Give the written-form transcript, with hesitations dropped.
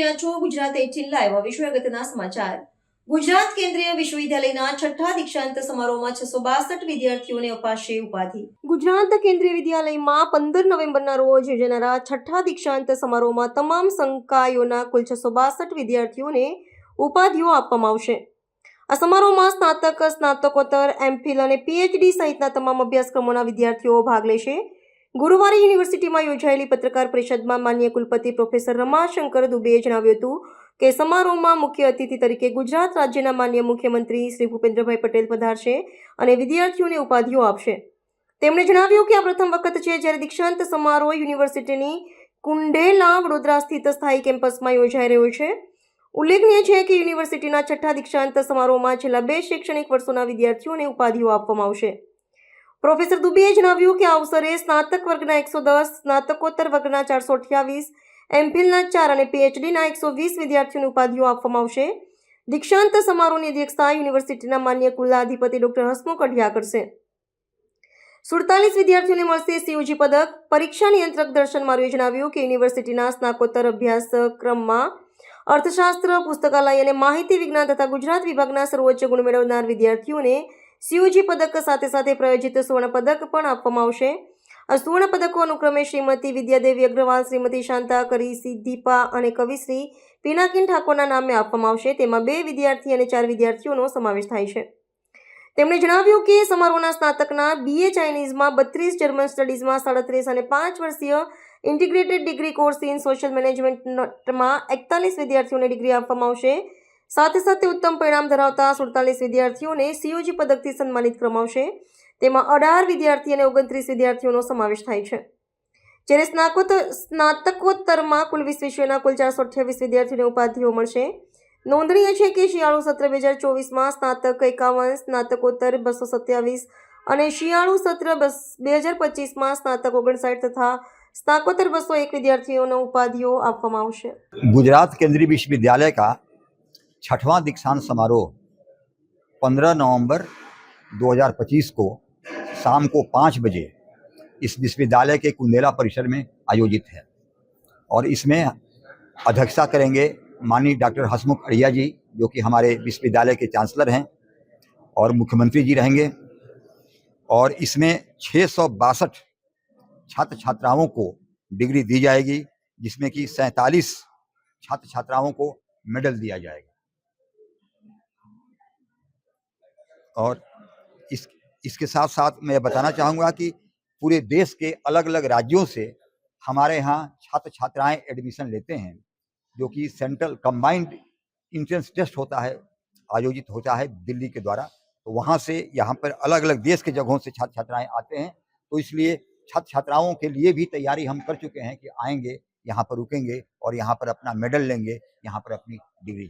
રહ્યા છો ગુજરાત 18 લાઈવ વિશ્વ અગત્યના સમાચાર। ગુજરાત કેન્દ્રીય વિશ્વવિદ્યાલયના છઠ્ઠા દીક્ષાંત સમારોહમાં 662 વિદ્યાર્થીઓને અપાશે ઉપાધિ। ગુજરાત કેન્દ્રીય વિદ્યાલયમાં 15 નવેમ્બરના રોજ યોજાનારા છઠ્ઠા દીક્ષાંત સમારોહમાં તમામ સંકાયોના કુલ 662 વિદ્યાર્થીઓને ઉપાધિઓ આપવામાં આવશે। આ સમારોહમાં સ્નાતક, સ્નાતકોત્તર, એમફિલ અને પીએચડી સહિતના તમામ અભ્યાસક્રમોના વિદ્યાર્થીઓ ભાગ લેશે। ગુરુવારે યુનિવર્સિટીમાં યોજાયેલી પત્રકાર પરિષદમાં માનનીય કુલપતિ પ્રોફેસર રમાશંકર દુબેએ જણાવ્યું હતું કે સમારોહમાં મુખ્ય અતિથિ તરીકે ગુજરાત રાજ્યના માનનીય મુખ્યમંત્રી શ્રી ભૂપેન્દ્રભાઈ પટેલ પધારશે અને વિદ્યાર્થીઓને ઉપાધિઓ આપશે। તેમણે જણાવ્યું કે આ પ્રથમ વખત છે જ્યારે દીક્ષાંત સમારોહ યુનિવર્સિટીની કુંડેલા વડોદરા સ્થિત સ્થાયી કેમ્પસમાં યોજાઈ રહ્યો છે। ઉલ્લેખનીય છે કે યુનિવર્સિટીના છઠ્ઠા દીક્ષાંત સમારોહમાં છેલ્લા 2 શૈક્ષણિક વર્ષોના વિદ્યાર્થીઓને ઉપાધિઓ આપવામાં આવશે। પ્રોફેસર દુબેએ જણાવ્યું કે આ અવસરે સ્નાતક વર્ગના 110, સ્નાતકોત્તર વર્ગના 428, એમફિલના 4 અને પીએચડીના 120 વિદ્યાર્થીઓને ઉપાધિઓ આપવામાં આવશે। દીક્ષાંત સમારોહની અધ્યક્ષતા યુનિવર્સિટીના માનનીય કુલાધિપતિ ડોક્ટર હસમુખ અઢિયા કરશે। 47 વિદ્યાર્થીઓને મળશે સીયુજી પદક। પરીક્ષા નિયંત્રક દર્શન મારુએ જણાવ્યું કે યુનિવર્સિટીના સ્નાતકોત્તર અભ્યાસક્રમમાં અર્થશાસ્ત્ર, પુસ્તકાલય અને માહિતી વિજ્ઞાન તથા ગુજરાત વિભાગના સર્વોચ્ચ ગુણ મેળવનાર વિદ્યાર્થીઓને સીયુજી પદક સાથે સાથે પ્રાયોજિત સુવર્ણ પદક પણ આપવામાં આવશે। આ સુવર્ણ પદકો અનુક્રમે શ્રીમતી વિદ્યાદેવી અગ્રવાલ, શ્રીમતી શાંતા કરી દીપા અને કવિશ્રી પિનાકિન ઠાકોરના નામે આપવામાં આવશે। તેમાં 2 વિદ્યાર્થી અને 4 વિદ્યાર્થીઓનો સમાવેશ થાય છે। તેમણે જણાવ્યું કે સમારોહના સ્નાતકના બીએ ચાઇનીઝમાં 32, જર્મન સ્ટડીઝમાં 37 અને 5 વર્ષીય integrated degree course in social મેનેજમેન્ટમાં 41 વિદ્યાર્થીઓને ડિગ્રી આપવામાં આવશે। સાથે સાથે ઉત્તમ પરિણામ ધરાવતા 47 વિદ્યાર્થીઓને સીયુજી પદકથી સન્માનિત કરવામાં આવશે। તેમાં 18 વિદ્યાર્થી અને 29 વિદ્યાર્થીઓનો સમાવેશ થાય છે, જ્યારે સ્નાતકોત્તરમાં કુલ 20 વિષયોના કુલ 428 વિદ્યાર્થીઓને ઉપાધિઓ મળશે। નોંધનીય છે કે શિયાળુ સત્ર 2024માં સ્નાતક 51, સ્નાતકોત્તર 227 અને શિયાળુ સત્ર 2025માં સ્નાતક 59 તથા स्नातकोत्तर 201 विद्यार्थियों उपाधियों आपવામાં આવશે। गुजरात केंद्रीय विश्वविद्यालय का छठवां दीक्षांत समारोह 15 नवंबर 2025 को शाम को 5 बजे इस विश्वविद्यालय के कुंदेला परिसर में आयोजित है और इसमें अध्यक्षता करेंगे माननीय डॉक्टर हसमुख अढ़िया जी, जो कि हमारे विश्वविद्यालय के चांसलर हैं, और मुख्यमंत्री जी रहेंगे। और इसमें 662 छात्र छात्राओं को डिग्री दी जाएगी, जिसमें कि 47 छात्र छात्राओं को मेडल दिया जाएगा। और इसके साथ साथ मैं बताना चाहूँगा कि पूरे देश के अलग अलग राज्यों से हमारे यहाँ छात्र छात्राएं एडमिशन लेते हैं, जो कि सेंट्रल कंबाइंड इंट्रेंस टेस्ट होता है, आयोजित होता है दिल्ली के द्वारा। तो वहाँ से यहाँ पर अलग अलग देश के जगहों से छात्र छात्राएं आते हैं। तो इसलिए छात्र छात्राओं के लिए भी तैयारी हम कर चुके हैं कि आएंगे, यहाँ पर रुकेंगे और यहाँ पर अपना मेडल लेंगे, यहाँ पर अपनी डिग्री